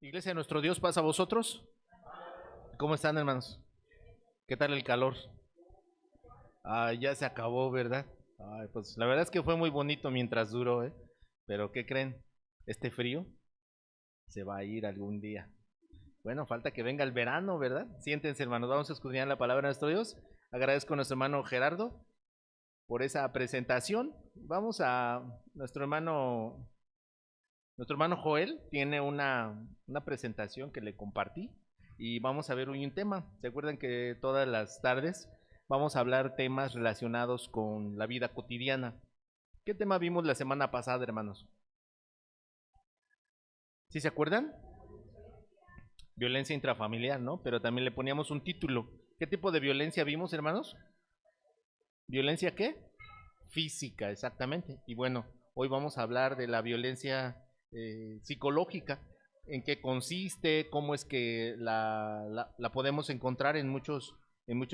Iglesia de nuestro Dios, pasa a vosotros. ¿Cómo están, hermanos? ¿Qué tal el calor? Ya se acabó, ¿verdad? Pues la verdad es que fue muy bonito mientras duró, ¿eh? Pero ¿qué creen? Este frío se va a ir algún día. Bueno, falta que venga el verano, ¿verdad? Siéntense, hermanos, vamos a escudriñar la palabra de nuestro Dios. Agradezco a nuestro hermano Gerardo por esa presentación. Vamos a nuestro hermano Joel tiene una presentación que le compartí y vamos a ver hoy un tema. ¿Se acuerdan que todas las tardes vamos a hablar temas relacionados con la vida cotidiana? ¿Qué tema vimos la semana pasada, hermanos? ¿Sí se acuerdan? Violencia intrafamiliar, ¿no? Pero también le poníamos un título. ¿Qué tipo de violencia vimos, hermanos? ¿Violencia qué? Física, exactamente. Y bueno, hoy vamos a hablar de la violencia psicológica, en qué consiste, cómo es que la podemos encontrar en muchos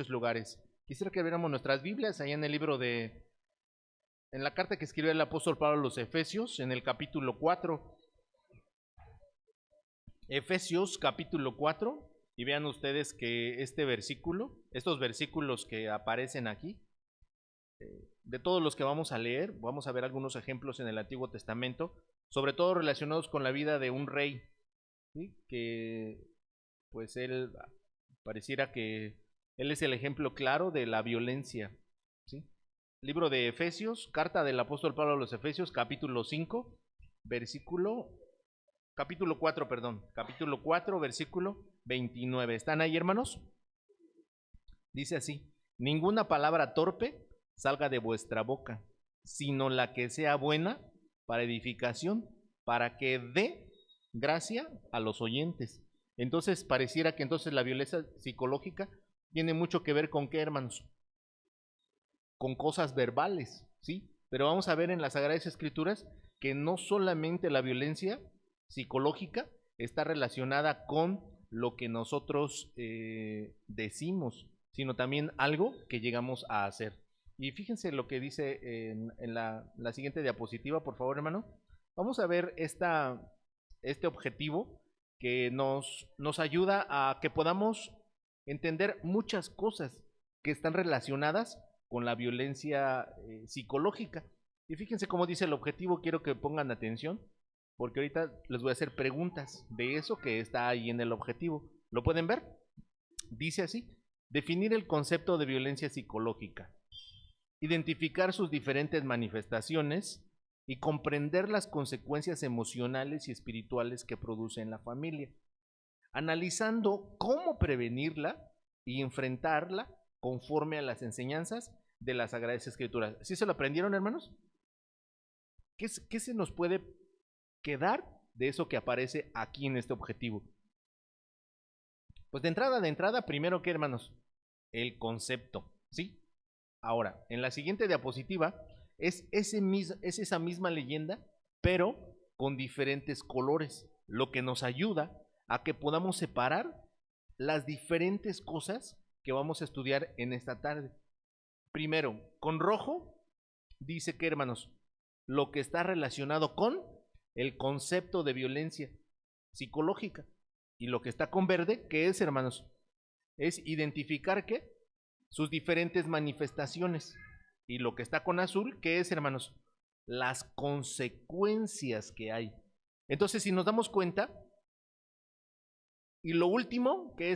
lugares. Quisiera que viéramos nuestras Biblias ahí en el libro en la carta que escribió el apóstol Pablo a los Efesios, en el capítulo 4. Efesios capítulo 4, y vean ustedes que estos versículos que aparecen aquí, de todos los que vamos a leer, vamos a ver algunos ejemplos en el Antiguo Testamento, sobre todo relacionados con la vida de un rey, ¿sí? Que pues él pareciera que él es el ejemplo claro de la violencia, ¿sí? Libro de Efesios, carta del apóstol Pablo a los Efesios, capítulo 5, capítulo 4, perdón, capítulo 4, versículo 29. ¿Están ahí, hermanos? Dice así: ninguna palabra torpe salga de vuestra boca, sino la que sea buena para edificación, para que dé gracia a los oyentes. Entonces, pareciera que entonces la violencia psicológica tiene mucho que ver con qué, hermanos, con cosas verbales, ¿sí? Pero vamos a ver en las Sagradas Escrituras que no solamente la violencia psicológica está relacionada con lo que nosotros decimos, sino también algo que llegamos a hacer. Y fíjense lo que dice en la siguiente diapositiva, por favor, hermano. Vamos a ver este objetivo que nos ayuda a que podamos entender muchas cosas que están relacionadas con la violencia psicológica. Y fíjense cómo dice el objetivo, quiero que pongan atención, porque ahorita les voy a hacer preguntas de eso que está ahí en el objetivo. ¿Lo pueden ver? Dice así: definir el concepto de violencia psicológica, identificar sus diferentes manifestaciones y comprender las consecuencias emocionales y espirituales que produce en la familia, analizando cómo prevenirla y enfrentarla conforme a las enseñanzas de las Sagradas Escrituras. ¿Sí se lo aprendieron, hermanos? ¿Qué se nos puede quedar de eso que aparece aquí en este objetivo? Pues de entrada, primero que, hermanos, el concepto, ¿sí? Ahora, en la siguiente diapositiva es esa misma leyenda, pero con diferentes colores, lo que nos ayuda a que podamos separar las diferentes cosas que vamos a estudiar en esta tarde. Primero, con rojo, dice que, hermanos, lo que está relacionado con el concepto de violencia psicológica. Y lo que está con verde, ¿qué es, hermanos? Es identificar ¿qué? Sus diferentes manifestaciones. Y lo que está con azul, ¿qué es, hermanos? Las consecuencias que hay. Entonces, si nos damos cuenta, y lo último, ¿qué,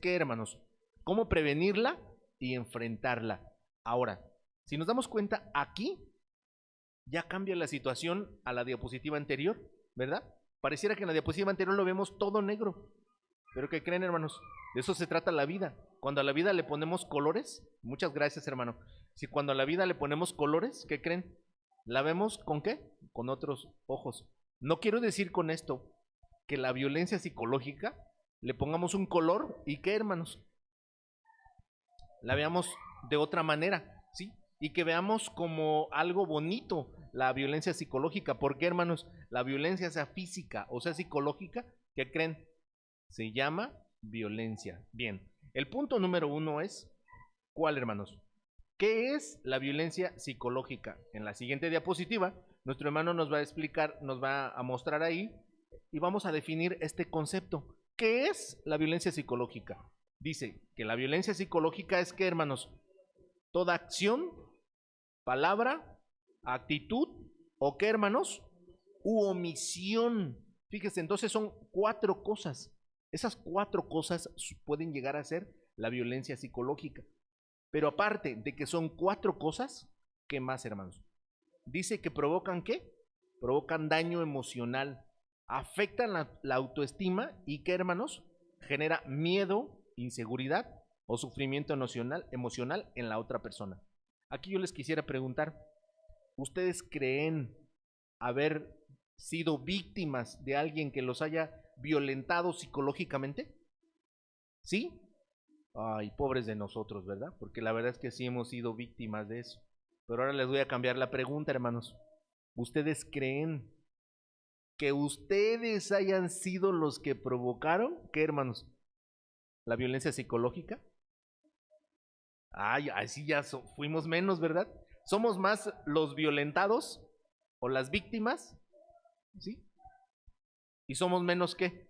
hermanos? ¿Cómo prevenirla y enfrentarla? Ahora, si nos damos cuenta, aquí ya cambia la situación a la diapositiva anterior, ¿verdad? Pareciera que en la diapositiva anterior lo vemos todo negro. Pero ¿qué creen, hermanos? De eso se trata la vida. Cuando a la vida le ponemos colores, muchas gracias, hermano. Si cuando a la vida le ponemos colores, ¿qué creen? ¿La vemos con qué? Con otros ojos. No quiero decir con esto que la violencia psicológica le pongamos un color y ¿qué, hermanos? La veamos de otra manera, ¿sí? Y que veamos como algo bonito la violencia psicológica. ¿Por qué, hermanos? La violencia, sea física o sea psicológica, ¿qué creen? Se llama violencia. Bien, el punto número 1 es, ¿cuál, hermanos? ¿Qué es la violencia psicológica? En la siguiente diapositiva, nuestro hermano nos va a explicar, nos va a mostrar ahí y vamos a definir este concepto. ¿Qué es la violencia psicológica? Dice que la violencia psicológica es que, hermanos, toda acción, palabra, actitud o qué, hermanos, u omisión. Fíjese, entonces son 4 cosas. Esas 4 cosas pueden llegar a ser la violencia psicológica. Pero aparte de que son 4 cosas, ¿qué más, hermanos? Dice que provocan ¿qué? Provocan daño emocional, afectan la autoestima y ¿qué, hermanos? Genera miedo, inseguridad o sufrimiento emocional en la otra persona. Aquí yo les quisiera preguntar, ¿ustedes creen haber sido víctimas de alguien que los haya violentado psicológicamente? ¿Sí? Ay, pobres de nosotros, ¿verdad? Porque la verdad es que sí hemos sido víctimas de eso. Pero ahora les voy a cambiar la pregunta, hermanos. ¿Ustedes creen que ustedes hayan sido los que provocaron, qué, hermanos? La violencia psicológica. Ay, así ya fuimos menos, ¿verdad? ¿Somos más los violentados o las víctimas? ¿Sí? ¿Y somos menos qué?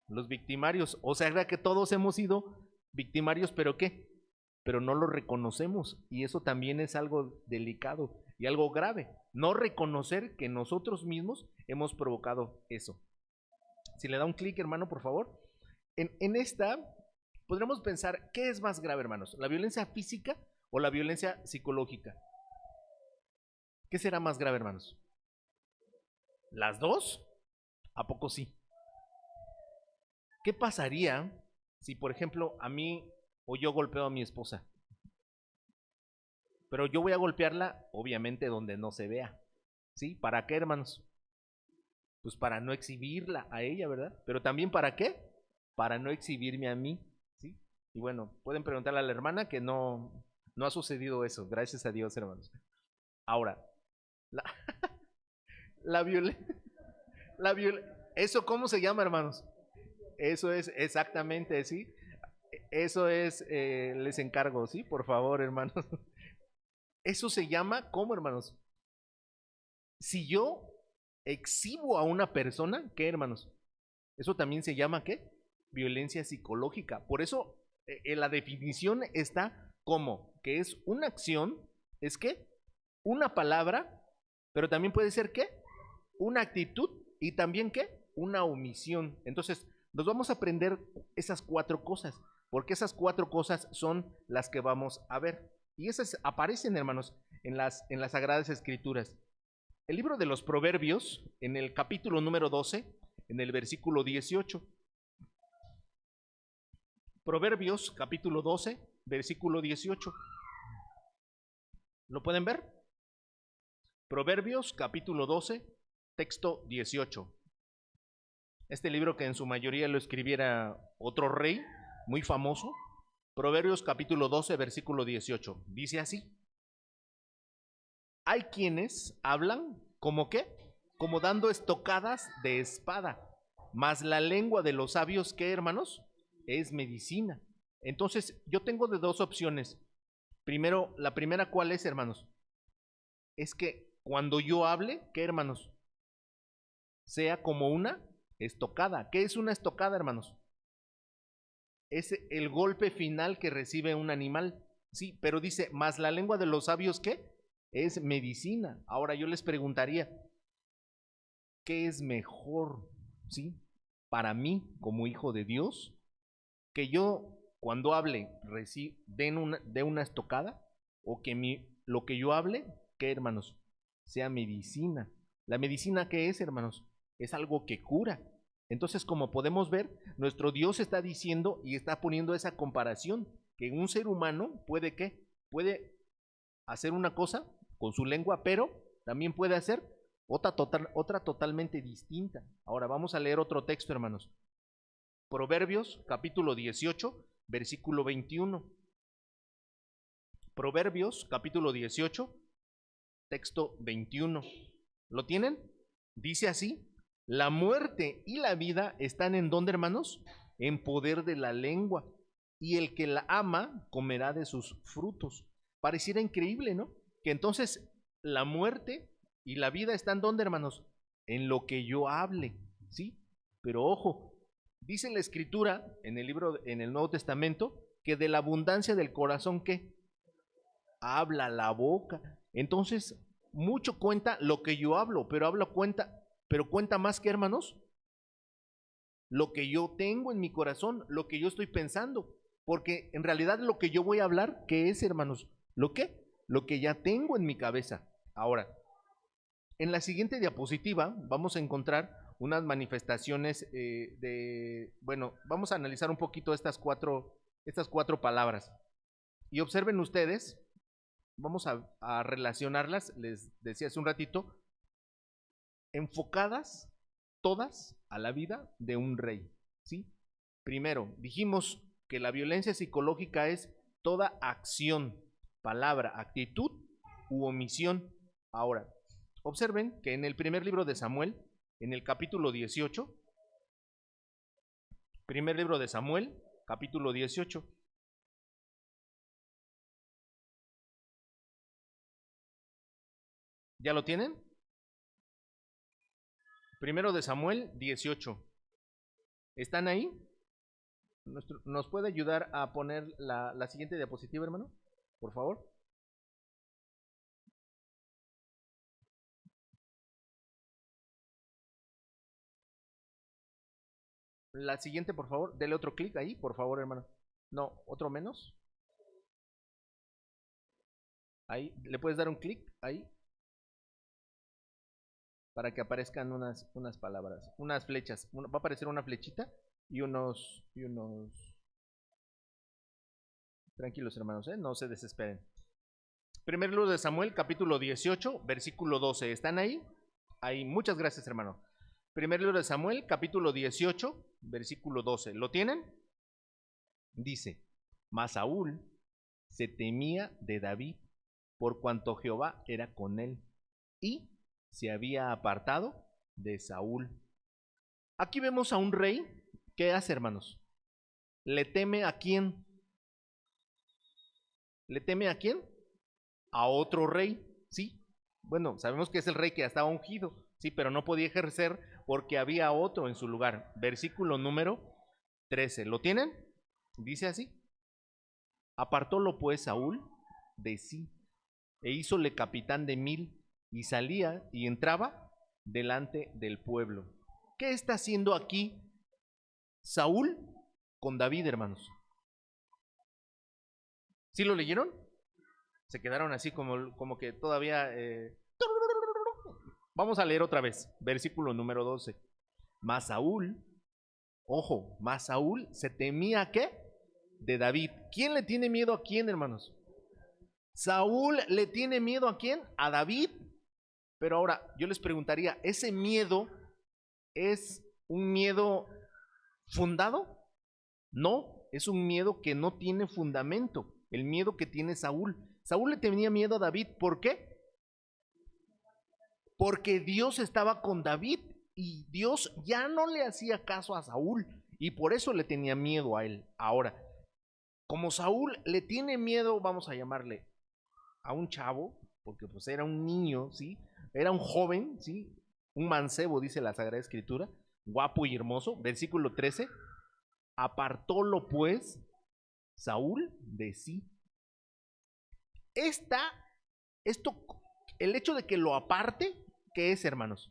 Los victimarios. O sea, ¿verdad que todos hemos sido victimarios, pero qué? Pero no lo reconocemos. Y eso también es algo delicado y algo grave. No reconocer que nosotros mismos hemos provocado eso. Si le da un clic, hermano, por favor. En esta, podremos pensar, ¿qué es más grave, hermanos? ¿La violencia física o la violencia psicológica? ¿Qué será más grave, hermanos? ¿Las dos? ¿A poco sí? ¿Qué pasaría si, por ejemplo, a mí o yo golpeo a mi esposa? Pero yo voy a golpearla, obviamente, donde no se vea. ¿Sí? ¿Para qué, hermanos? Pues para no exhibirla a ella, ¿verdad? Pero también ¿para qué? Para no exhibirme a mí, ¿sí? Y bueno, pueden preguntarle a la hermana que no ha sucedido eso, gracias a Dios, hermanos. Ahora, la, la violencia, ¿eso cómo se llama, hermanos? Eso es exactamente, ¿sí? Eso es, les encargo, ¿sí? Por favor, hermanos. Eso se llama, ¿cómo, hermanos? Si yo exhibo a una persona, ¿qué, hermanos? Eso también se llama, ¿qué? Violencia psicológica. Por eso, la definición está como que es una acción, ¿es qué? Una palabra, pero también puede ser, ¿qué? Una actitud y también, ¿qué? Una omisión. Entonces, nos vamos a aprender esas 4 cosas, porque esas 4 cosas son las que vamos a ver. Y esas aparecen, hermanos, en las Sagradas Escrituras. El libro de los Proverbios, en el capítulo número 12, en el versículo 18. Proverbios, capítulo 12, versículo 18. ¿Lo pueden ver? Proverbios, capítulo 12, texto 18. Este libro que en su mayoría lo escribiera otro rey muy famoso. Proverbios, capítulo 12, versículo 18. Dice así. Hay quienes hablan como qué, como dando estocadas de espada, mas la lengua de los sabios, ¿qué, hermanos? Es medicina. Entonces, yo tengo de 2 opciones. Primero, la primera, ¿cuál es, hermanos? Es que cuando yo hable, ¿qué, hermanos? Sea como una estocada. ¿Qué es una estocada, hermanos? Es el golpe final que recibe un animal. Sí, pero dice, más la lengua de los sabios, ¿qué? Es medicina. Ahora yo les preguntaría, ¿qué es mejor, sí, para mí como hijo de Dios? Que yo cuando hable de una estocada o que lo que yo hable, ¿qué, hermanos? Sea medicina. ¿La medicina qué es, hermanos? Es algo que cura. Entonces, como podemos ver, nuestro Dios está diciendo y está poniendo esa comparación, que un ser humano puede, ¿qué? Puede hacer una cosa con su lengua, pero también puede hacer otra totalmente distinta. Ahora vamos a leer otro texto, hermanos. Proverbios, capítulo 18, versículo 21. Proverbios, capítulo 18, texto 21. ¿Lo tienen? Dice así, la muerte y la vida están en ¿dónde, hermanos? En poder de la lengua, y el que la ama comerá de sus frutos. Pareciera increíble, ¿no? Que entonces la muerte y la vida están ¿dónde, hermanos? En lo que yo hable, ¿sí? Pero ojo, dice la Escritura en el libro, en el Nuevo Testamento, que de la abundancia del corazón, ¿qué? Habla la boca. Entonces, mucho cuenta lo que yo hablo, pero cuenta más que, hermanos, lo que yo tengo en mi corazón, lo que yo estoy pensando, porque en realidad lo que yo voy a hablar, ¿qué es, hermanos? ¿Lo qué? Lo que ya tengo en mi cabeza. Ahora, en la siguiente diapositiva vamos a encontrar unas manifestaciones bueno, vamos a analizar un poquito estas cuatro palabras. Y observen ustedes, vamos a relacionarlas, les decía hace un ratito, enfocadas todas a la vida de un rey, ¿sí? Primero, dijimos que la violencia psicológica es toda acción, palabra, actitud u omisión. Ahora, observen que en el primer libro de Samuel, en el capítulo 18, primer libro de Samuel, capítulo 18, ¿ya lo tienen? Primero de Samuel 18. ¿Están ahí? ¿Nos puede ayudar a poner la siguiente diapositiva, hermano? Por favor. La siguiente, por favor. Dele otro clic ahí, por favor, hermano. No, otro menos. Ahí, le puedes dar un clic ahí para que aparezcan unas palabras, unas flechas. Va a aparecer una flechita y unos. Tranquilos, hermanos, no se desesperen. Primer libro de Samuel, capítulo 18, versículo 12. ¿Están ahí? Ahí, muchas gracias, hermano. Primer libro de Samuel, capítulo 18, versículo 12. ¿Lo tienen? Dice: Mas Saúl se temía de David, por cuanto Jehová era con él, y se había apartado de Saúl. Aquí vemos a un rey. ¿Qué hace, hermanos? ¿Le teme a quién? ¿Le teme a quién? A otro rey, ¿sí? Bueno, sabemos que es el rey que ya estaba ungido, sí, pero no podía ejercer porque había otro en su lugar. Versículo número 13. ¿Lo tienen? Dice así: Apartólo pues Saúl de sí, e hízole capitán de 1000, y salía y entraba delante del pueblo. ¿Qué está haciendo aquí Saúl con David, hermanos? ¿Sí lo leyeron? Se quedaron así como que todavía... Vamos a leer otra vez, versículo número 12. Mas Saúl, ojo, mas Saúl se temía, ¿qué? De David. ¿Quién le tiene miedo a quién, hermanos? Saúl le tiene miedo a quién? A David. Pero ahora yo les preguntaría, ¿ese miedo es un miedo fundado? No, es un miedo que no tiene fundamento. El miedo que tiene Saúl. Saúl le tenía miedo a David. ¿Por qué? Porque Dios estaba con David y Dios ya no le hacía caso a Saúl y por eso le tenía miedo a él. Ahora, como Saúl le tiene miedo, vamos a llamarle a un chavo, porque pues era un niño, ¿sí? Era un joven, ¿sí? Un mancebo, dice la Sagrada Escritura, guapo y hermoso. Versículo 13, apartólo pues Saúl de sí. Esto, el hecho de que lo aparte, ¿qué es, hermanos?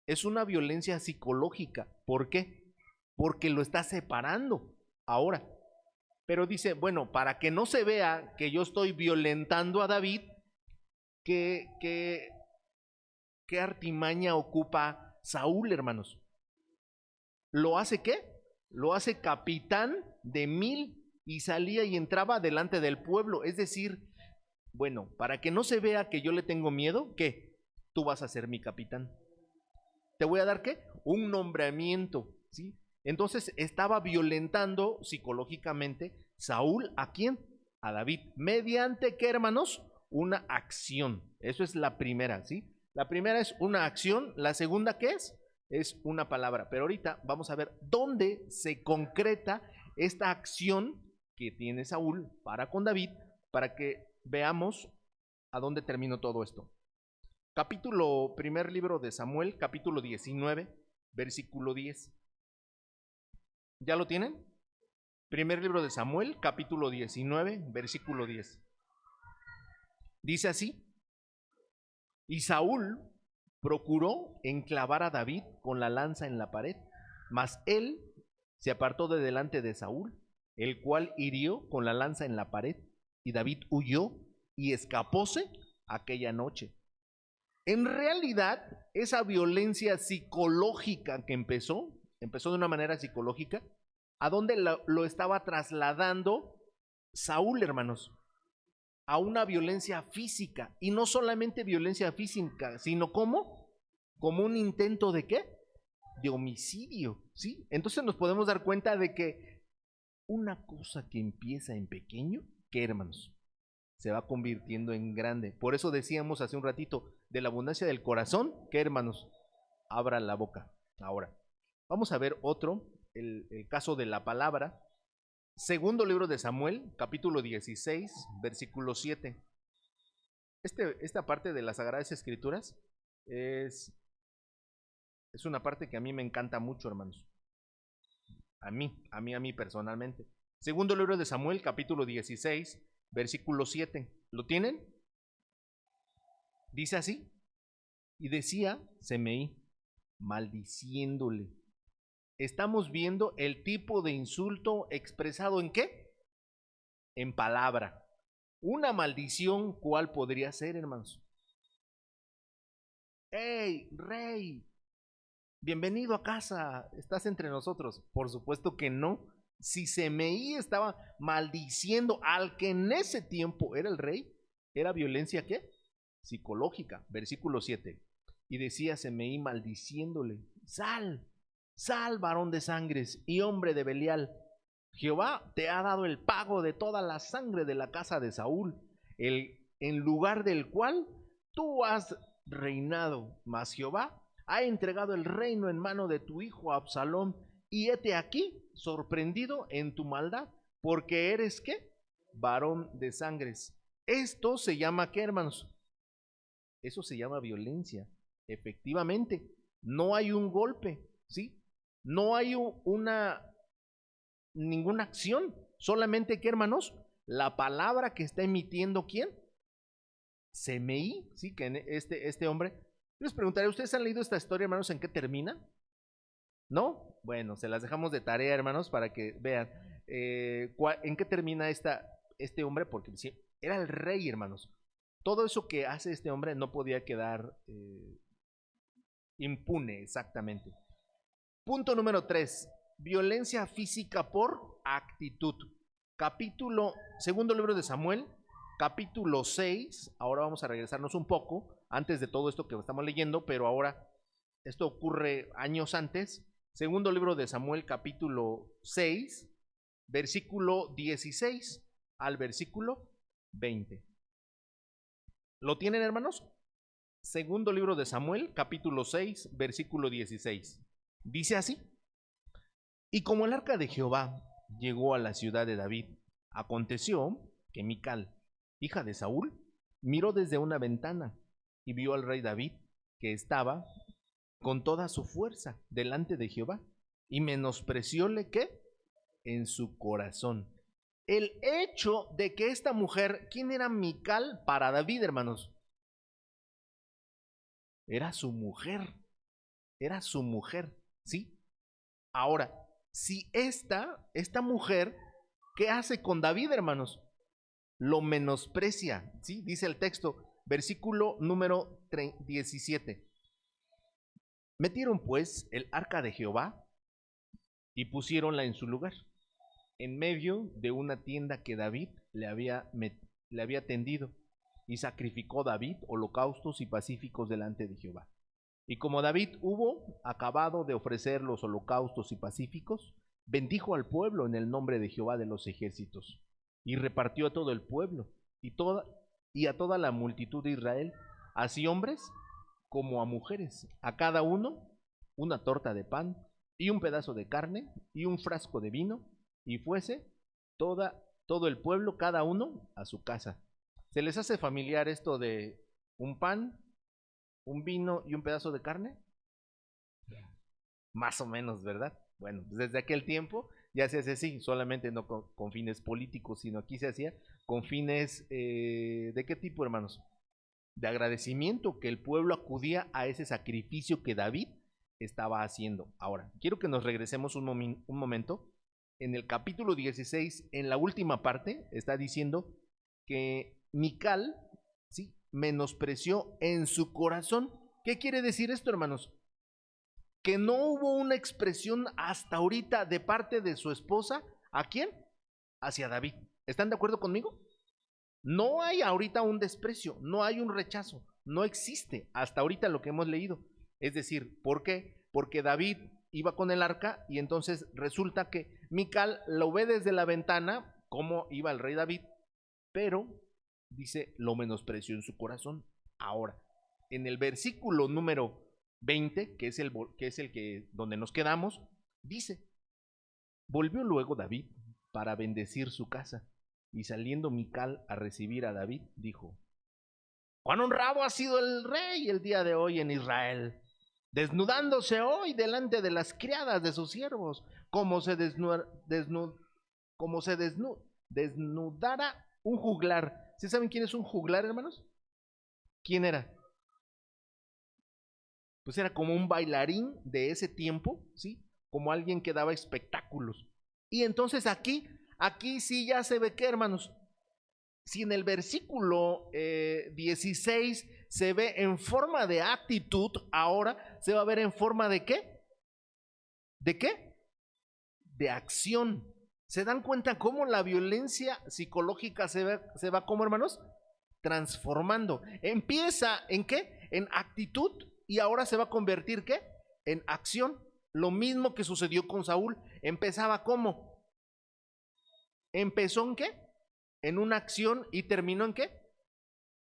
Es una violencia psicológica. ¿Por qué? Porque lo está separando ahora. Pero dice, bueno, para que no se vea que yo estoy violentando a David, ¿qué artimaña ocupa Saúl, hermanos? ¿Lo hace qué? Lo hace capitán de 1000 y salía y entraba delante del pueblo. Es decir, bueno, para que no se vea que yo le tengo miedo, ¿qué? Tú vas a ser mi capitán. ¿Te voy a dar qué? Un nombramiento, ¿sí? Entonces estaba violentando psicológicamente Saúl, ¿a quién? A David. ¿Mediante qué, hermanos? Una acción. Eso es la primera, ¿sí? La primera es una acción. La segunda, ¿qué es? Es una palabra. Pero ahorita vamos a ver dónde se concreta esta acción que tiene Saúl para con David, para que veamos a dónde terminó todo esto. Primer libro de Samuel, capítulo 19. versículo 10. ¿Ya lo tienen? Primer libro de Samuel, capítulo 19, versículo 10. Dice así: y Saúl procuró enclavar a David con la lanza en la pared, mas él se apartó de delante de Saúl, el cual hirió con la lanza en la pared, y David huyó y escapóse aquella noche. En realidad, esa violencia psicológica que empezó de una manera psicológica, ¿a dónde lo estaba trasladando Saúl, hermanos? A una violencia física, y no solamente violencia física, sino como un intento de ¿qué? De homicidio, ¿sí? Entonces nos podemos dar cuenta de que una cosa que empieza en pequeño, ¿qué, hermanos? Se va convirtiendo en grande. Por eso decíamos hace un ratito, de la abundancia del corazón, ¿qué, hermanos? Abra la boca. Ahora, vamos a ver otro, el caso de la palabra. Segundo libro de Samuel, capítulo 16, versículo 7. Esta parte de las Sagradas Escrituras es una parte que a mí me encanta mucho, hermanos. A mí personalmente. Segundo libro de Samuel, capítulo 16, versículo 7. ¿Lo tienen? Dice así: y decía Semeí, maldiciéndole. Estamos viendo el tipo de insulto expresado ¿en qué? En palabra. Una maldición, ¿cuál podría ser, hermanos? ¡Hey, rey! Bienvenido a casa, estás entre nosotros. Por supuesto que no. Si Semeí estaba maldiciendo al que en ese tiempo era el rey, ¿era violencia qué? Psicológica. Versículo 7. Y decía Semeí maldiciéndole: sal, sal, varón de sangres y hombre de Belial. Jehová te ha dado el pago de toda la sangre de la casa de Saúl, en lugar del cual tú has reinado. Mas Jehová ha entregado el reino en mano de tu hijo Absalón, y hete aquí sorprendido en tu maldad, porque eres ¿qué? Varón de sangres. Esto se llama ¿qué, hermanos? Eso se llama violencia. Efectivamente, no hay un golpe, ¿sí? No hay ninguna acción, solamente ¿qué, hermanos? La palabra que está emitiendo ¿quién? Semeí, ¿sí? Que este hombre. Les preguntaré, ¿ustedes han leído esta historia, hermanos, en qué termina? ¿No? Bueno, se las dejamos de tarea, hermanos, para que vean en qué termina este hombre, porque sí, era el rey, hermanos. Todo eso que hace este hombre no podía quedar impune, exactamente. Punto número 3. Violencia física por actitud. Segundo libro de Samuel, capítulo 6. Ahora vamos a regresarnos un poco antes de todo esto que estamos leyendo, pero ahora esto ocurre años antes. Segundo libro de Samuel, capítulo 6, versículo 16 al versículo 20. ¿Lo tienen, hermanos? Segundo libro de Samuel, capítulo 6, versículo 16. Dice así: y como el arca de Jehová llegó a la ciudad de David, aconteció que Mical, hija de Saúl, miró desde una ventana y vio al rey David, que estaba con toda su fuerza delante de Jehová, y menosprecióle ¿qué? En su corazón. El hecho de que esta mujer, ¿quién era Mical para David, hermanos? Era su mujer, ¿sí? Ahora, si esta mujer, ¿qué hace con David, hermanos? Lo menosprecia, ¿sí? Dice el texto, versículo número 17. Metieron pues el arca de Jehová y pusiéronla en su lugar, en medio de una tienda que David le había tendido, y sacrificó David holocaustos y pacíficos delante de Jehová. Y como David hubo acabado de ofrecer los holocaustos y pacíficos, bendijo al pueblo en el nombre de Jehová de los ejércitos, y repartió a todo el pueblo y a toda la multitud de Israel, así hombres como a mujeres, a cada uno una torta de pan y un pedazo de carne y un frasco de vino, y fuese todo el pueblo, cada uno a su casa. ¿Se les hace familiar esto de un pan, un vino y un pedazo de carne? más o menos, ¿verdad? Bueno, pues desde aquel tiempo ya se hace así, solamente no con fines políticos, sino aquí se hacía con fines ¿de qué tipo, hermanos? De agradecimiento, que el pueblo acudía a ese sacrificio que David estaba haciendo. Ahora, quiero que nos regresemos un momento. En el capítulo 16, en la última parte, está diciendo que Mical, ¿sí?, menospreció en su corazón. ¿Qué quiere decir esto, hermanos? Que no hubo una expresión hasta ahorita de parte de su esposa. ¿A quién? Hacia David. ¿Están de acuerdo conmigo? No hay ahorita un desprecio, no hay un rechazo, no existe hasta ahorita lo que hemos leído. Es decir, ¿por qué? Porque David iba con el arca y entonces resulta que Mical lo ve desde la ventana, cómo iba el rey David, pero dice, lo menospreció en su corazón. Ahora, en el versículo número 20, que es el que donde nos quedamos, dice, volvió luego David para bendecir su casa, y saliendo Mical a recibir a David, dijo, cuán honrado ha sido el rey el día de hoy en Israel, desnudándose hoy delante de las criadas de sus siervos, como se desnudara un juglar. ¿Sí saben quién es un juglar, hermanos? ¿Quién era? Pues era como un bailarín de ese tiempo, ¿sí? Como alguien que daba espectáculos. Y entonces aquí sí ya se ve que, hermanos, si en el versículo 16 se ve en forma de actitud, ahora se va a ver en forma de ¿qué? ¿De qué? De acción. ¿Se dan cuenta cómo la violencia psicológica se va como, hermanos? Transformando. Empieza en ¿qué? En actitud y ahora se va a convertir ¿qué? En acción. Lo mismo que sucedió con Saúl. Empezaba ¿cómo? Empezó en ¿qué? En una acción y terminó en ¿qué?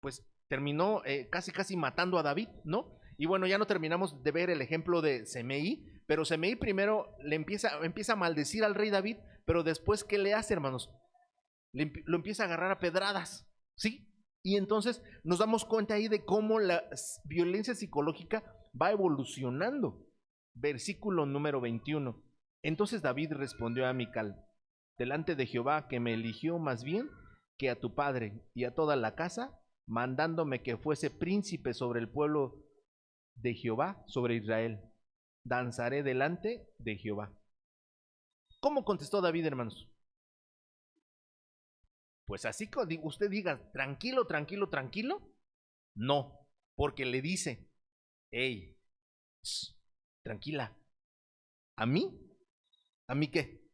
Pues terminó casi matando a David, ¿no? Y bueno, ya no terminamos de ver el ejemplo de Semei, pero Semei primero le empieza a maldecir al rey David, pero después, ¿qué le hace, hermanos? Lo empieza a agarrar a pedradas, ¿sí? Y entonces nos damos cuenta ahí de cómo la violencia psicológica va evolucionando. Versículo número 21. Entonces David respondió a Mical, delante de Jehová que me eligió más bien que a tu padre y a toda la casa, mandándome que fuese príncipe sobre el pueblo de Jehová, sobre Israel. Danzaré delante de Jehová. ¿Cómo contestó David, hermanos? Pues así que usted diga, tranquilo, tranquilo, tranquilo. No, porque le dice, hey, tranquila. ¿A mí? ¿A mí qué?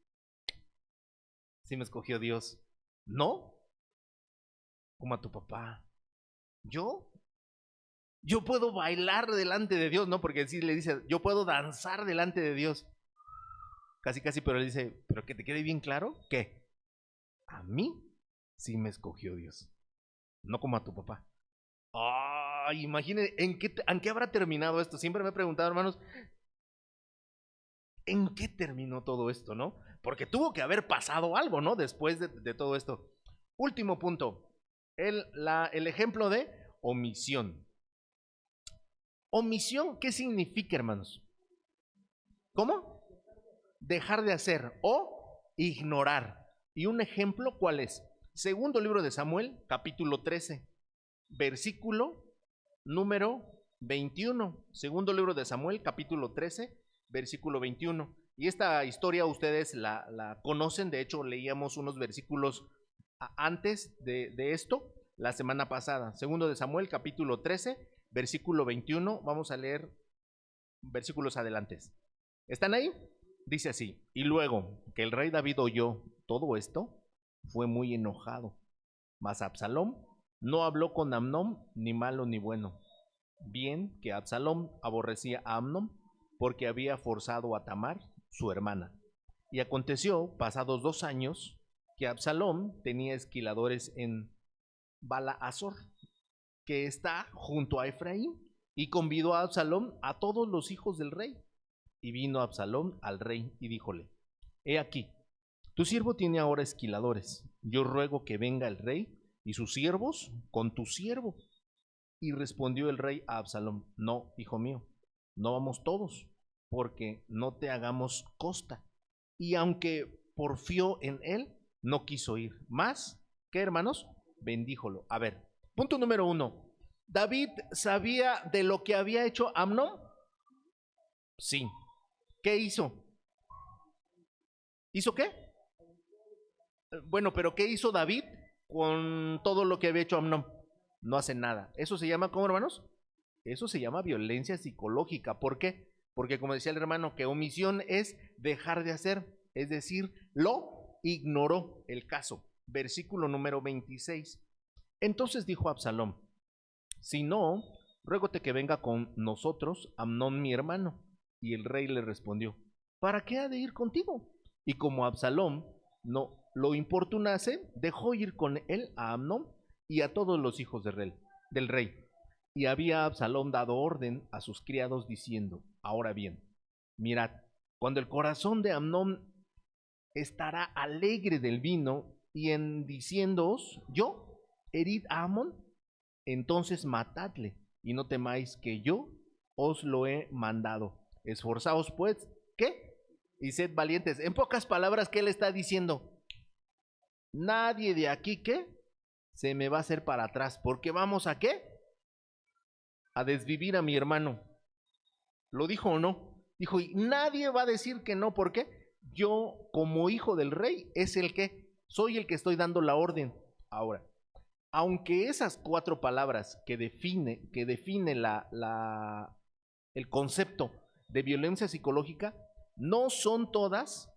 Si me escogió Dios. ¿No? Como a tu papá. ¿Yo? Yo puedo bailar delante de Dios, ¿no? Porque sí le dice, yo puedo danzar delante de Dios. Casi, pero él dice, pero que te quede bien claro, ¿qué? A mí sí me escogió Dios. No como a tu papá. Ay, imagine, ¿en qué habrá terminado esto? Siempre me he preguntado, hermanos, ¿en qué terminó todo esto, no? Porque tuvo que haber pasado algo, ¿no? Después de todo esto. Último punto, el ejemplo de omisión. Omisión, ¿qué significa, hermanos? ¿Cómo? Dejar de hacer o ignorar. Y un ejemplo, ¿cuál es? Segundo libro de Samuel, capítulo 13, versículo número 21. Segundo libro de Samuel, capítulo 13, versículo 21. Y esta historia ustedes la conocen, de hecho leíamos unos versículos antes de esto, la semana pasada. Segundo de Samuel, capítulo 13, versículo 21. Vamos a leer versículos adelantes. ¿Están ahí? Dice así, y luego que el rey David oyó todo esto, fue muy enojado. Mas Absalom no habló con Amnón ni malo ni bueno. Bien que Absalom aborrecía a Amnón porque había forzado a Tamar, su hermana. Y aconteció, pasados 2 años, que Absalom tenía esquiladores en Balaazor, que está junto a Efraín, y convidó a Absalom a todos los hijos del rey. Y vino Absalom al rey y díjole, he aquí, tu siervo tiene ahora esquiladores. Yo ruego que venga el rey y sus siervos con tu siervo. Y respondió el rey a Absalom, no, hijo mío, no vamos todos, porque no te hagamos costa. Y aunque porfió en él, no quiso ir. Más, ¿qué hermanos? Bendíjolo. A ver, punto número 1. ¿David sabía de lo que había hecho Amnón? Sí. ¿Qué hizo? ¿Hizo qué? Bueno, pero ¿qué hizo David con todo lo que había hecho Amnón? No hace nada. ¿Eso se llama cómo, hermanos? Eso se llama violencia psicológica. ¿Por qué? Porque como decía el hermano, que omisión es dejar de hacer, es decir, lo ignoró el caso. Versículo número 26. Entonces dijo Absalom, si no, ruégote que venga con nosotros Amnón mi hermano. Y el rey le respondió, ¿para qué ha de ir contigo? Y como Absalom no lo importunase, dejó ir con él a Amnón y a todos los hijos del rey. Y había Absalom dado orden a sus criados diciendo, ahora bien, mirad, cuando el corazón de Amnón estará alegre del vino y en diciéndoos, yo, herid a Amón, entonces matadle y no temáis que yo os lo he mandado. Esforzaos pues, ¿qué? Y sed valientes. En pocas palabras, ¿qué le está diciendo? Nadie de aquí, ¿qué? Se me va a hacer para atrás, porque vamos a ¿qué? A desvivir a mi hermano. ¿Lo dijo o no? Dijo, y nadie va a decir que no, ¿por qué? Yo, como hijo del rey, es el que, soy el que estoy dando la orden. Ahora, aunque esas 4 palabras que define el concepto de violencia psicológica, no son todas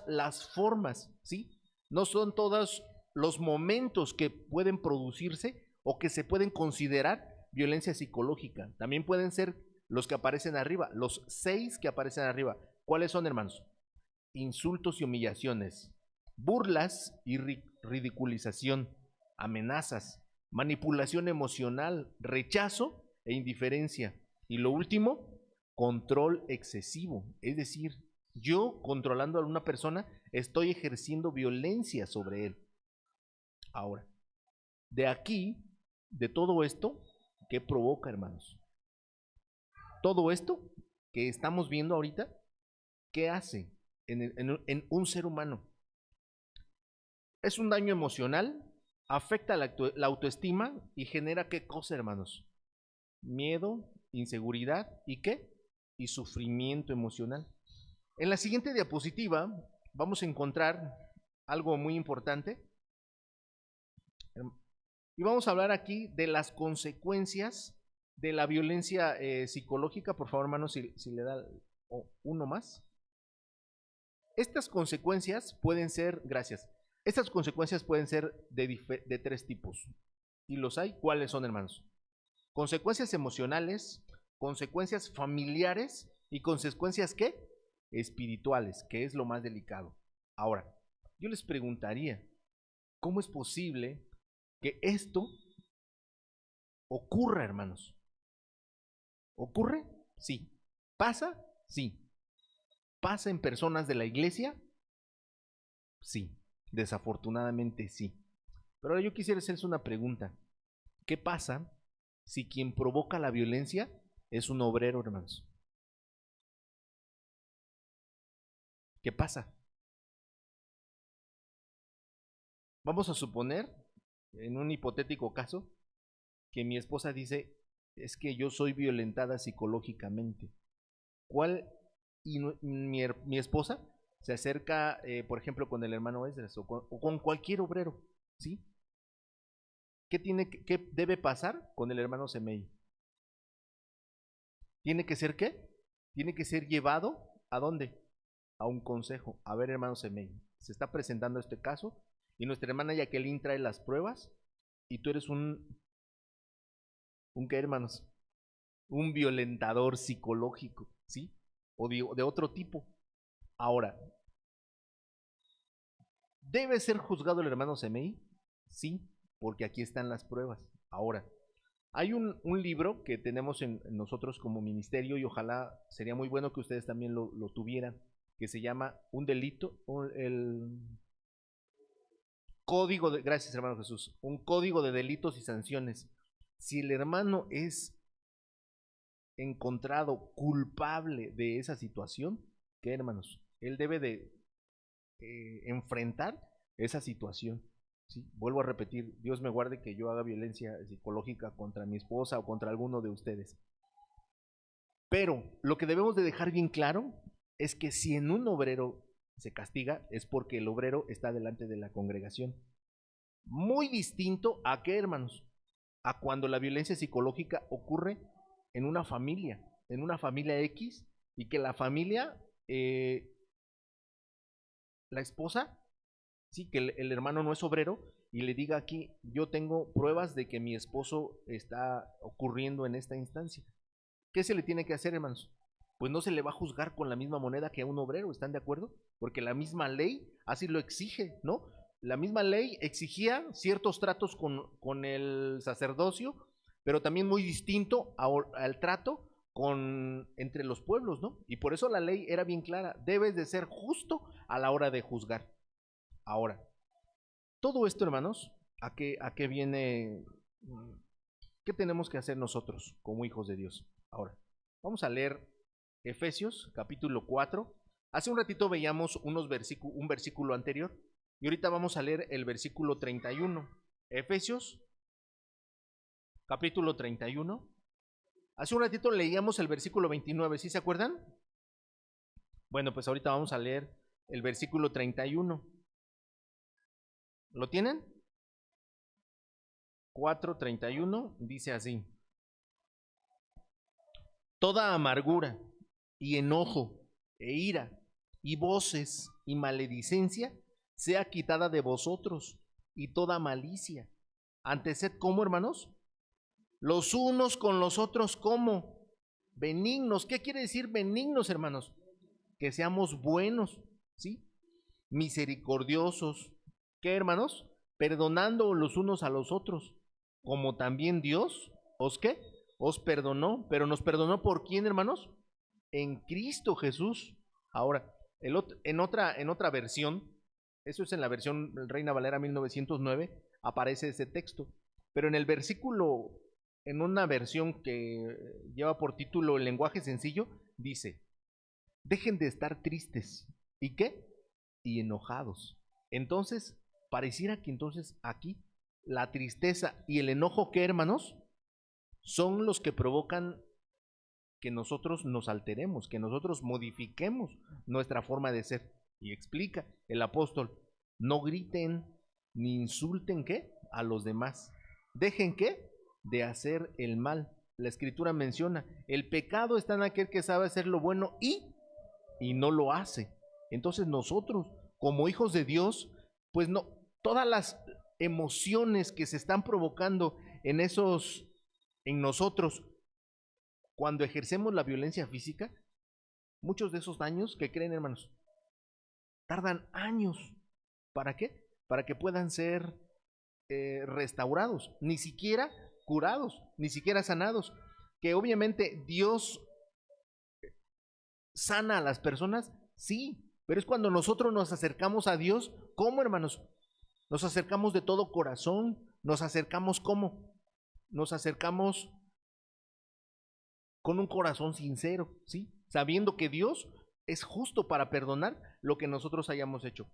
las formas, ¿sí? No son todos los momentos que pueden producirse o que se pueden considerar violencia psicológica. También pueden ser los que aparecen arriba, los 6 que aparecen arriba. ¿Cuáles son, hermanos? Insultos y humillaciones, burlas y ridiculización, amenazas, manipulación emocional, rechazo e indiferencia. Y lo último, control excesivo. Es decir, yo controlando a una persona estoy ejerciendo violencia sobre él. Ahora, de aquí, de todo esto, ¿qué provoca, hermanos? Todo esto que estamos viendo ahorita, ¿qué hace en un ser humano? Es un daño emocional, afecta la autoestima y genera ¿qué cosa, hermanos? Miedo, inseguridad y ¿qué? Y sufrimiento emocional. En la siguiente diapositiva vamos a encontrar algo muy importante y vamos a hablar aquí de las consecuencias de la violencia psicológica. Por favor, hermanos, si le da uno más. Estas consecuencias pueden ser, gracias, estas consecuencias pueden ser de 3 tipos. ¿Y los hay? ¿Cuáles son, hermanos? Consecuencias emocionales, consecuencias familiares y consecuencias ¿qué? Espirituales, que es lo más delicado. Ahora, yo les preguntaría, ¿cómo es posible que esto ocurra, hermanos? ¿Ocurre? Sí. ¿Pasa? Sí. ¿Pasa en personas de la iglesia? Sí. Desafortunadamente sí. Pero ahora yo quisiera hacerles una pregunta. ¿Qué pasa si quien provoca la violencia es un obrero, hermanos? ¿Qué pasa? Vamos a suponer, en un hipotético caso, que mi esposa dice, es que yo soy violentada psicológicamente. ¿Cuál? Y mi esposa se acerca, por ejemplo, con el hermano Esdras o con cualquier obrero, ¿sí? ¿Qué debe pasar con el hermano Semei? ¿Tiene que ser qué? Tiene que ser llevado ¿a dónde? A un consejo. A ver, hermano Semei, se está presentando este caso y nuestra hermana Jacqueline trae las pruebas y tú eres ¿un qué, hermanos? Un violentador psicológico, ¿sí? O de otro tipo. Ahora, ¿debe ser juzgado el hermano Semei? Sí, porque aquí están las pruebas. Ahora, hay un libro que tenemos en nosotros como ministerio y ojalá sería muy bueno que ustedes también lo tuvieran, que se llama Un delito, el código de, gracias hermano Jesús, un código de delitos y sanciones. Si el hermano es encontrado culpable de esa situación, ¿qué, hermanos? Él debe de enfrentar esa situación. ¿Sí? Vuelvo a repetir, Dios me guarde que yo haga violencia psicológica contra mi esposa o contra alguno de ustedes. Pero lo que debemos de dejar bien claro es que si en un obrero se castiga es porque el obrero está delante de la congregación. Muy distinto a qué, hermanos, a cuando la violencia psicológica ocurre en una familia X, y que la familia, la esposa, sí, que el hermano no es obrero, y le diga aquí, yo tengo pruebas de que mi esposo está ocurriendo en esta instancia. ¿Qué se le tiene que hacer, hermanos? Pues no se le va a juzgar con la misma moneda que a un obrero, ¿están de acuerdo? Porque la misma ley así lo exige, ¿no? La misma ley exigía ciertos tratos con el sacerdocio, pero también muy distinto al trato entre los pueblos, ¿no? Y por eso la ley era bien clara, debes de ser justo a la hora de juzgar. Ahora, todo esto, hermanos, a qué viene? ¿Qué tenemos que hacer nosotros como hijos de Dios? Ahora, vamos a leer Efesios capítulo 4. Hace un ratito veíamos un versículo anterior y ahorita vamos a leer el versículo 31. Efesios capítulo 31. Hace un ratito leíamos el versículo 29, ¿sí se acuerdan? Bueno, pues ahorita vamos a leer el versículo 31. ¿Lo tienen? 4:31 dice así: toda amargura y enojo e ira y voces y maledicencia sea quitada de vosotros, y toda malicia. Antes sed como, hermanos, los unos con los otros como benignos. ¿Qué quiere decir benignos, hermanos? Que seamos buenos, ¿sí? Misericordiosos. ¿Qué, hermanos? Perdonando los unos a los otros, como también Dios os qué, os perdonó. Pero nos perdonó ¿por quién, hermanos? En Cristo Jesús. Ahora, en otra versión, eso es en la versión Reina Valera 1909, aparece ese texto. Pero en el versículo, en una versión que lleva por título El lenguaje sencillo, dice: dejen de estar tristes. ¿Y qué? Y enojados. Entonces, pareciera que entonces aquí la tristeza y el enojo, ¿qué, hermanos? Son los que provocan que nosotros nos alteremos, que nosotros modifiquemos nuestra forma de ser. Y explica el apóstol: no griten ni insulten ¿qué? A los demás. Dejen ¿qué? De hacer el mal. La escritura menciona: el pecado está en aquel que sabe hacer lo bueno y no lo hace. Entonces nosotros, como hijos de Dios, pues no, todas las emociones que se están provocando en nosotros, cuando ejercemos la violencia física, muchos de esos daños, ¿qué creen, hermanos? Tardan años. ¿Para qué? Para que puedan ser restaurados, ni siquiera curados, ni siquiera sanados. Que obviamente Dios sana a las personas, sí, pero es cuando nosotros nos acercamos a Dios. ¿Cómo, hermanos? Nos acercamos de todo corazón, nos acercamos ¿cómo? Nos acercamos con un corazón sincero, ¿sí? Sabiendo que Dios es justo para perdonar lo que nosotros hayamos hecho.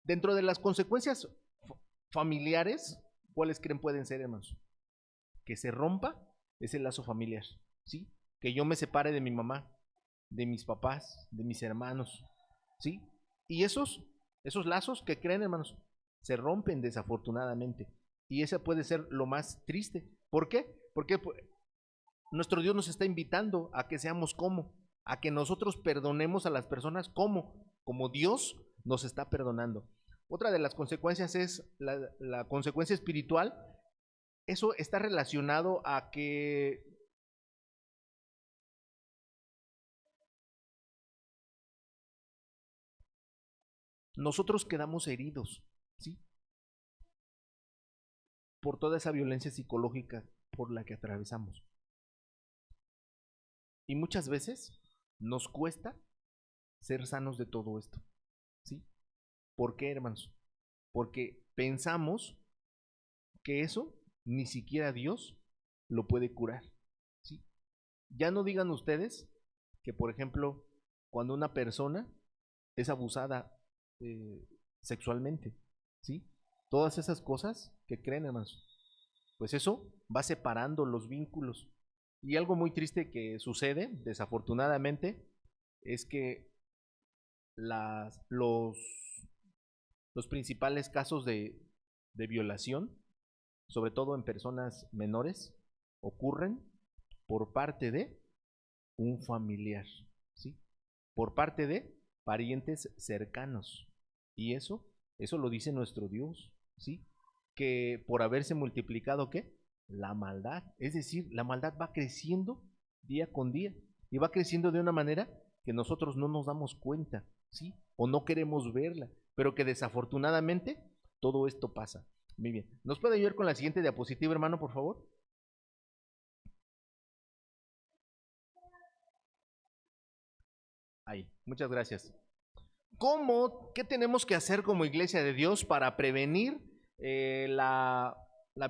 Dentro de las consecuencias familiares, ¿cuáles creen pueden ser, hermanos? Que se rompa ese lazo familiar, ¿sí? Que yo me separe de mi mamá, de mis papás, de mis hermanos, ¿sí? Y esos lazos que creen, hermanos, se rompen desafortunadamente. Y ese puede ser lo más triste. ¿Por qué? Porque nuestro Dios nos está invitando a que seamos como, a que nosotros perdonemos a las personas como Dios nos está perdonando. Otra de las consecuencias es la consecuencia espiritual. Eso está relacionado a que nosotros quedamos heridos, ¿sí? Por toda esa violencia psicológica por la que atravesamos. Y muchas veces nos cuesta ser sanos de todo esto, ¿sí? ¿Por qué, hermanos? Porque pensamos que eso ni siquiera Dios lo puede curar, ¿sí? Ya no digan ustedes que, por ejemplo, cuando una persona es abusada sexualmente, ¿sí? Todas esas cosas que creen, hermanos, pues eso va separando los vínculos. Y algo muy triste que sucede, desafortunadamente, es que las, los principales casos de violación, sobre todo en personas menores, ocurren por parte de un familiar, ¿sí? Por parte de parientes cercanos. Y eso lo dice nuestro Dios, ¿sí? Que por haberse multiplicado, ¿qué? La maldad. Es decir, la maldad va creciendo día con día y va creciendo de una manera que nosotros no nos damos cuenta, ¿sí? O no queremos verla, pero que desafortunadamente todo esto pasa. Muy bien. ¿Nos puede ayudar con la siguiente diapositiva, hermano, por favor? Ahí, muchas gracias. ¿Cómo, qué tenemos que hacer como iglesia de Dios para prevenir la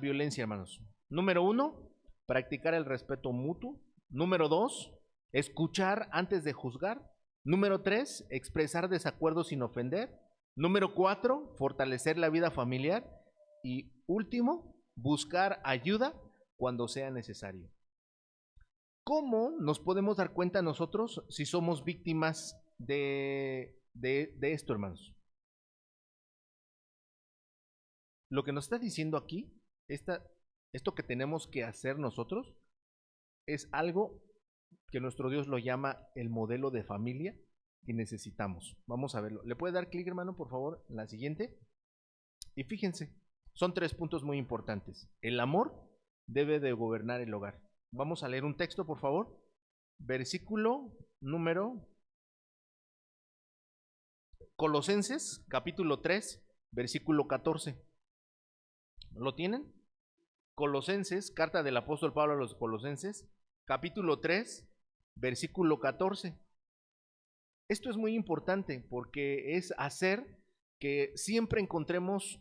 violencia, hermanos? Número uno, practicar el respeto mutuo. Número dos, escuchar antes de juzgar. Número tres, expresar desacuerdos sin ofender. Número cuatro, fortalecer la vida familiar. Y último, buscar ayuda cuando sea necesario. ¿Cómo nos podemos dar cuenta nosotros si somos víctimas de esto, hermanos? Lo que nos está diciendo aquí, esto que tenemos que hacer nosotros, es algo que nuestro Dios lo llama el modelo de familia que necesitamos. Vamos a verlo. ¿Le puede dar clic, hermano, por favor, en la siguiente? Y fíjense, son 3 puntos muy importantes. El amor debe de gobernar el hogar. Vamos a leer un texto, por favor. Versículo número Colosenses, capítulo 3, versículo 14. ¿Lo tienen? Colosenses, carta del apóstol Pablo a los Colosenses, capítulo 3, versículo 14. Esto es muy importante porque es hacer que siempre encontremos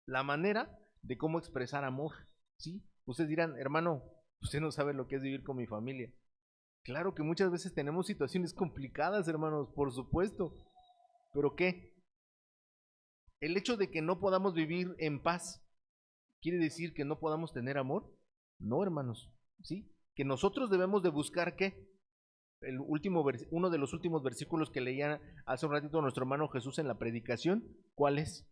la manera de cómo expresar amor, ¿sí? Ustedes dirán, hermano, usted no sabe lo que es vivir con mi familia. Claro que muchas veces tenemos situaciones complicadas, hermanos, por supuesto. ¿Pero qué? El hecho de que no podamos vivir en paz, ¿quiere decir que no podamos tener amor? No, hermanos, ¿sí? Que nosotros debemos de buscar ¿qué? Uno de los últimos versículos que leía hace un ratito nuestro hermano Jesús en la predicación, ¿cuál es?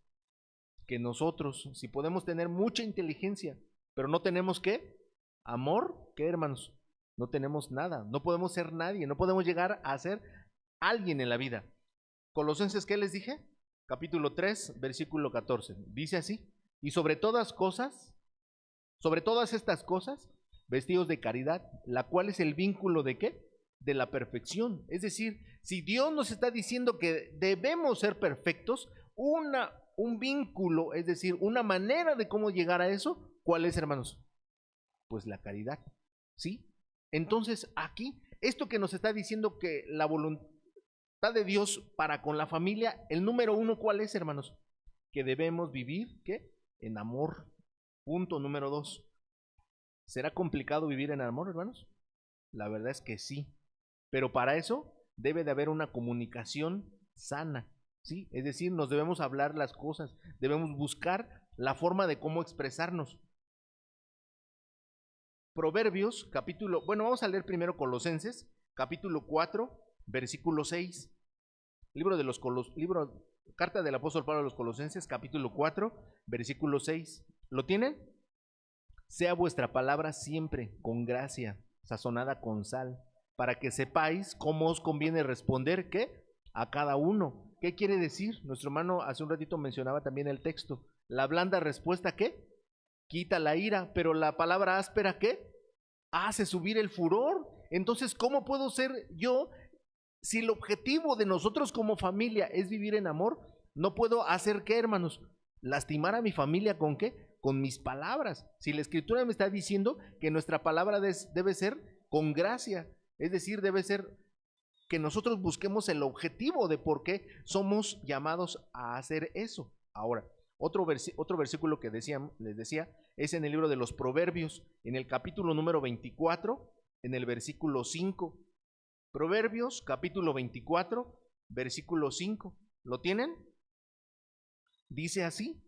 Que nosotros, si podemos tener mucha inteligencia, pero no tenemos ¿qué? Amor, ¿qué, hermanos? No tenemos nada, no podemos ser nadie, no podemos llegar a ser alguien en la vida. Colosenses, ¿qué les dije? Capítulo 3, versículo 14. Dice así, y sobre todas estas cosas, vestidos de caridad, la cual es el vínculo de ¿qué? De la perfección. Es decir, si Dios nos está diciendo que debemos ser perfectos, un vínculo, es decir, una manera de cómo llegar a eso, ¿cuál es, hermanos? Pues la caridad, ¿sí? Entonces, aquí, esto que nos está diciendo que la voluntad de Dios para con la familia, el número uno, ¿cuál es, hermanos? Que debemos vivir, ¿qué? En amor. Punto número dos. ¿Será complicado vivir en amor, hermanos? La verdad es que sí. Pero para eso debe de haber una comunicación sana, ¿sí? Es decir, nos debemos hablar las cosas, debemos buscar la forma de cómo expresarnos. Proverbios, capítulo, bueno, vamos a leer primero Colosenses, capítulo 4, versículo 6. Carta del apóstol Pablo a los Colosenses, capítulo 4, versículo 6. ¿Lo tienen? Sea vuestra palabra siempre con gracia, sazonada con sal, para que sepáis cómo os conviene responder, ¿qué? A cada uno. ¿Qué quiere decir? Nuestro hermano hace un ratito mencionaba también el texto. La blanda respuesta, ¿qué? Quita la ira, pero la palabra áspera, ¿qué? Hace subir el furor. Entonces, ¿cómo puedo ser yo si el objetivo de nosotros como familia es vivir en amor? No puedo hacer qué, hermanos, lastimar a mi familia con qué, con mis palabras. Si la escritura me está diciendo que nuestra palabra debe ser con gracia, es decir, debe ser que nosotros busquemos el objetivo de por qué somos llamados a hacer eso. Ahora, otro versículo que les decía es en el libro de los Proverbios, en el capítulo número 24, en el versículo 5. Proverbios capítulo 24, versículo 5. ¿Lo tienen? Dice así: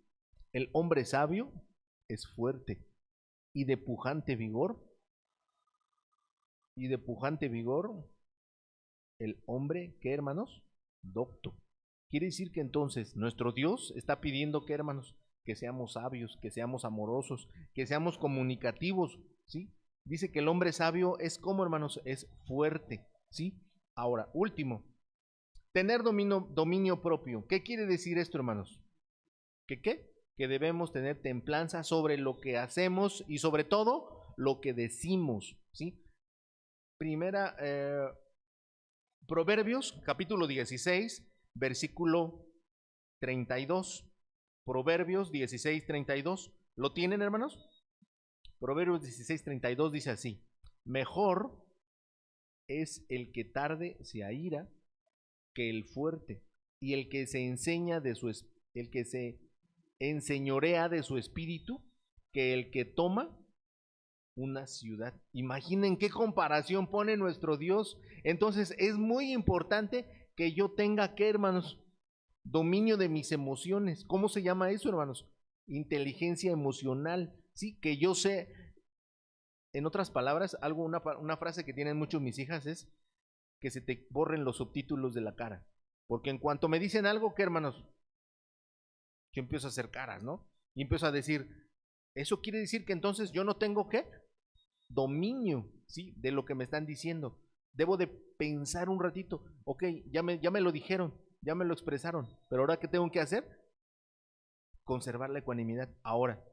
el hombre sabio es fuerte y de pujante vigor, el hombre, ¿qué, hermanos? Docto. Quiere decir que entonces nuestro Dios está pidiendo, ¿qué, hermanos? Que seamos sabios, que seamos amorosos, que seamos comunicativos, ¿sí? Dice que el hombre sabio es como, hermanos, es fuerte, ¿sí? Ahora, último, tener dominio propio. ¿Qué quiere decir esto, hermanos? ¿Que qué? Que debemos tener templanza sobre lo que hacemos y sobre todo lo que decimos, ¿sí? Primera, Proverbios capítulo 16, versículo 32. Proverbios 16, 32. ¿Lo tienen, hermanos? Proverbios 16, 32 dice así: mejor es el que tarde se aira que el fuerte, y el que se enseñorea de su espíritu, que el que toma una ciudad. Imaginen qué comparación pone nuestro Dios. Entonces es muy importante que yo tenga, ¿qué, hermanos? Dominio de mis emociones. ¿Cómo se llama eso, hermanos? Inteligencia emocional. Sí, que yo sé. En otras palabras, una frase que tienen muchos mis hijas es que se te borren los subtítulos de la cara. Porque en cuanto me dicen algo, ¿qué, hermanos? Yo empiezo a hacer caras, ¿no? Y empiezo a decir, eso quiere decir que entonces yo no tengo, ¿qué? Dominio, ¿sí? De lo que me están diciendo. Debo de pensar un ratito. Ok, ya me lo dijeron, ya me lo expresaron, pero ahora, ¿qué tengo que hacer? Conservar la ecuanimidad. Ahora,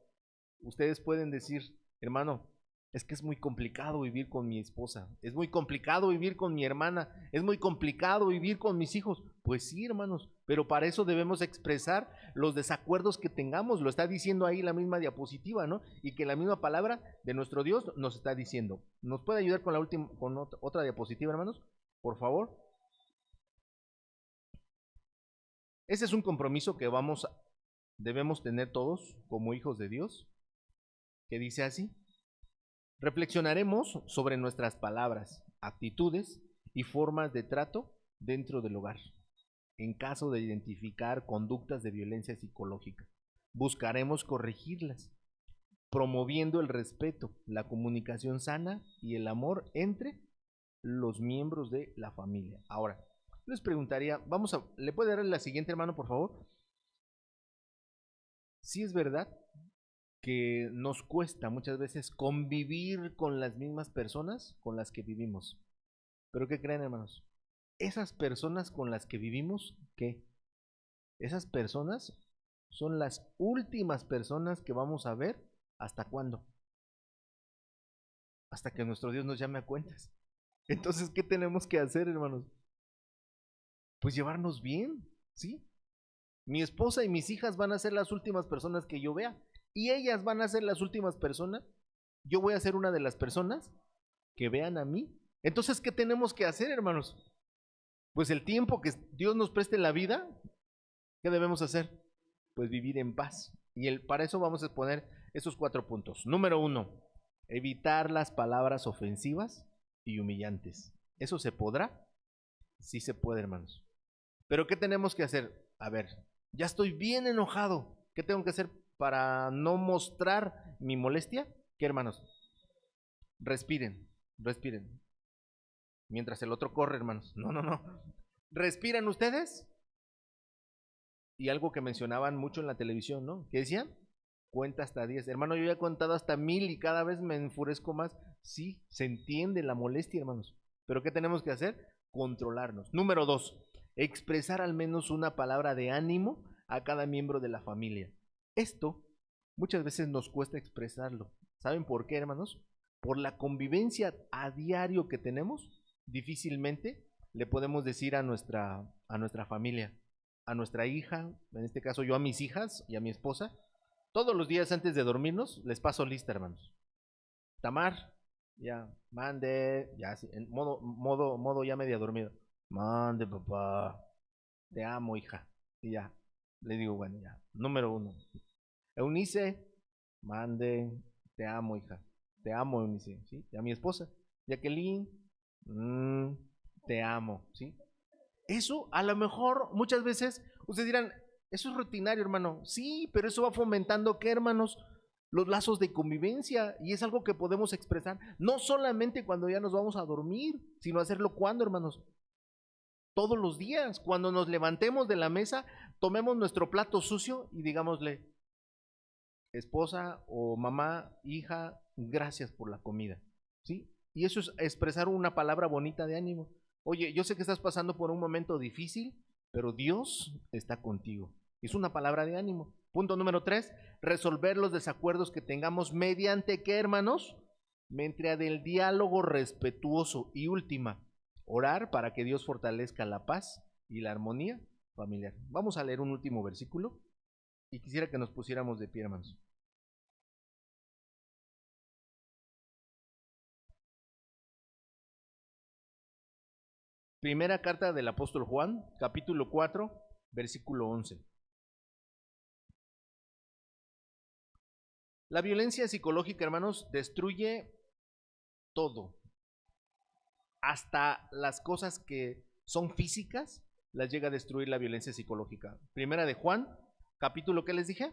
ustedes pueden decir, hermano, es que es muy complicado vivir con mi esposa, es muy complicado vivir con mi hermana, es muy complicado vivir con mis hijos. Pues sí, hermanos, pero para eso debemos expresar los desacuerdos que tengamos. Lo está diciendo ahí la misma diapositiva, ¿no? Y que la misma palabra de nuestro Dios nos está diciendo. ¿Nos puede ayudar con la última, con otra diapositiva, hermanos? Por favor. Ese es un compromiso que debemos tener todos como hijos de Dios, que dice así: reflexionaremos sobre nuestras palabras, actitudes y formas de trato dentro del hogar. En caso de identificar conductas de violencia psicológica, buscaremos corregirlas, promoviendo el respeto, la comunicación sana y el amor entre los miembros de la familia. Ahora, les preguntaría, ¿le puede dar la siguiente, hermano, por favor? Sí, es verdad que nos cuesta muchas veces convivir con las mismas personas con las que vivimos. Pero ¿qué creen, hermanos? Esas personas con las que vivimos, ¿qué? Esas personas son las últimas personas que vamos a ver. ¿Hasta cuándo? Hasta que nuestro Dios nos llame a cuentas. Entonces, ¿qué tenemos que hacer, hermanos? Pues llevarnos bien, ¿sí? Mi esposa y mis hijas van a ser las últimas personas que yo vea. Y ellas van a ser las últimas personas. Yo voy a ser una de las personas que vean a mí. Entonces, ¿qué tenemos que hacer, hermanos? Pues el tiempo que Dios nos preste en la vida, ¿qué debemos hacer? Pues vivir en paz. Y para eso vamos a exponer esos 4 puntos. Número 1, evitar las palabras ofensivas y humillantes. ¿Eso se podrá? Sí se puede, hermanos. Pero ¿qué tenemos que hacer? A ver, ya estoy bien enojado. ¿Qué tengo que hacer para no mostrar mi molestia? ¿Qué, hermanos? Respiren, respiren. Mientras el otro corre, hermanos. No, no, no. ¿Respiran ustedes? Y algo que mencionaban mucho en la televisión, ¿no? ¿Qué decían? Cuenta hasta 10. Hermano, yo ya he contado hasta 1000 y cada vez me enfurezco más. Sí, se entiende la molestia, hermanos. Pero ¿qué tenemos que hacer? Controlarnos. Número 2, expresar al menos una palabra de ánimo a cada miembro de la familia. Esto muchas veces nos cuesta expresarlo. ¿Saben por qué, hermanos? Por la convivencia a diario que tenemos, difícilmente le podemos decir a nuestra familia, a nuestra hija, en este caso yo a mis hijas y a mi esposa, todos los días antes de dormirnos les paso lista, hermanos. Tamar, ya, mande, ya, en modo ya media dormido. Mande, papá, te amo, hija. Y ya, le digo, bueno, ya, número 1. Eunice, mande, te amo, hija. Te amo, Eunice, ¿sí? Y a mi esposa. Jacqueline, te amo, ¿sí? Eso a lo mejor muchas veces ustedes dirán, eso es rutinario, hermano. Sí, pero eso va fomentando, ¿qué, hermanos? Los lazos de convivencia, y es algo que podemos expresar no solamente cuando ya nos vamos a dormir, sino hacerlo cuando, hermanos, todos los días, cuando nos levantemos de la mesa, tomemos nuestro plato sucio y digámosle, esposa o mamá, hija, gracias por la comida, ¿sí? Y eso es expresar una palabra bonita de ánimo. Oye, yo sé que estás pasando por un momento difícil, pero Dios está contigo. Es una palabra de ánimo. Punto número 3, resolver los desacuerdos que tengamos mediante, ¿qué, hermanos? Mediante el diálogo respetuoso. Y última, orar para que Dios fortalezca la paz y la armonía familiar. Vamos a leer un último versículo y quisiera que nos pusiéramos de pie, hermanos. Primera carta del apóstol Juan, capítulo 4, versículo 11. La violencia psicológica, hermanos, destruye todo. Hasta las cosas que son físicas las llega a destruir la violencia psicológica. Primera de Juan, capítulo, ¿qué les dije?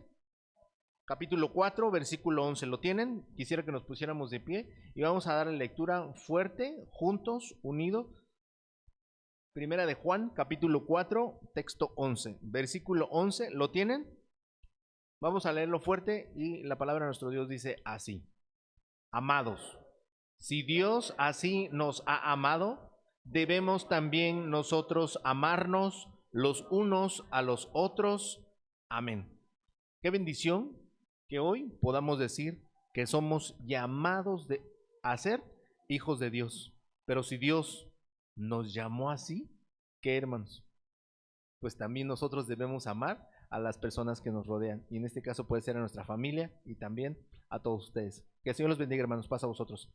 Capítulo 4, versículo 11. ¿Lo tienen? Quisiera que nos pusiéramos de pie y vamos a darle lectura fuerte, juntos, unidos. Primera de Juan, capítulo 4, texto 11. Versículo 11, ¿lo tienen? Vamos a leerlo fuerte y la palabra de nuestro Dios dice así. Amados, si Dios así nos ha amado, debemos también nosotros amarnos los unos a los otros. Amén. Qué bendición que hoy podamos decir que somos llamados a ser hijos de Dios. Pero si Dios nos llamó así, ¿qué, hermanos? Pues también nosotros debemos amar a las personas que nos rodean. Y en este caso puede ser a nuestra familia y también a todos ustedes. Que el Señor los bendiga, hermanos. Pasa a vosotros.